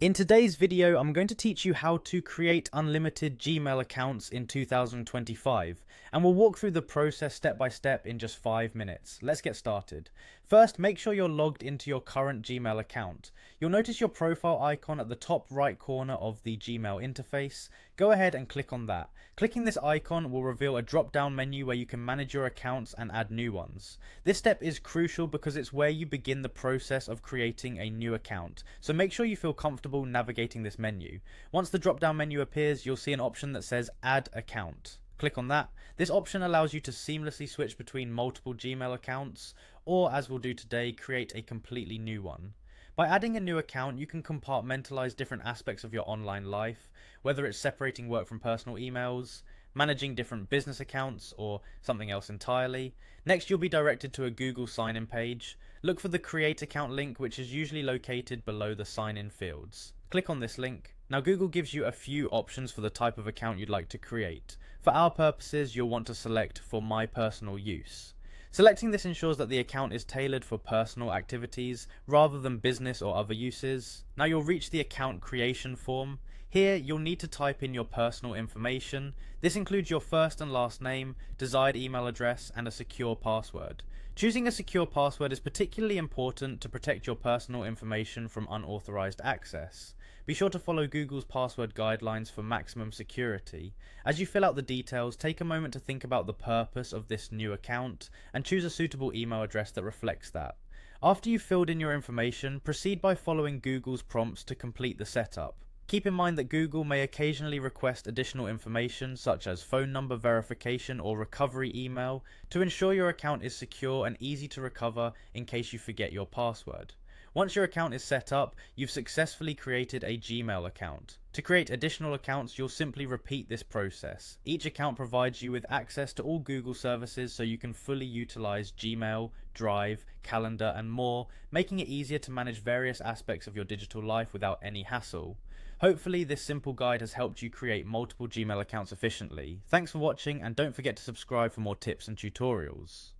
In today's video, I'm going to teach you how to create unlimited Gmail accounts in 2025, and we'll walk through the process step by step in just 5 minutes. Let's get started. First, make sure you're logged into your current Gmail account. You'll notice your profile icon at the top right corner of the Gmail interface. Go ahead and click on that. Clicking this icon will reveal a drop-down menu where you can manage your accounts and add new ones. This step is crucial because it's where you begin the process of creating a new account, so make sure you feel comfortable navigating this menu. Once the drop-down menu appears, you'll see an option that says Add Account. Click on that. This option allows you to seamlessly switch between multiple Gmail accounts, or as we'll do today, create a completely new one. By adding a new account, you can compartmentalize different aspects of your online life, whether it's separating work from personal emails, managing different business accounts, or something else entirely. Next, you'll be directed to a Google sign-in page. Look for the Create Account link, which is usually located below the sign-in fields. Click on this link. Now, Google gives you a few options for the type of account you'd like to create. For our purposes, you'll want to select for my personal use. Selecting this ensures that the account is tailored for personal activities rather than business or other uses. Now you'll reach the account creation form. Here you'll need to type in your personal information. This includes your first and last name, desired email address, and a secure password. Choosing a secure password is particularly important to protect your personal information from unauthorized access. Be sure to follow Google's password guidelines for maximum security. As you fill out the details, take a moment to think about the purpose of this new account and choose a suitable email address that reflects that. After you've filled in your information, proceed by following Google's prompts to complete the setup. Keep in mind that Google may occasionally request additional information such as phone number verification or recovery email to ensure your account is secure and easy to recover in case you forget your password. Once your account is set up, you've successfully created a Gmail account. To create additional accounts, you'll simply repeat this process. Each account provides you with access to all Google services so you can fully utilize Gmail, Drive, Calendar, and more, making it easier to manage various aspects of your digital life without any hassle. Hopefully this simple guide has helped you create multiple Gmail accounts efficiently. Thanks for watching, and don't forget to subscribe for more tips and tutorials.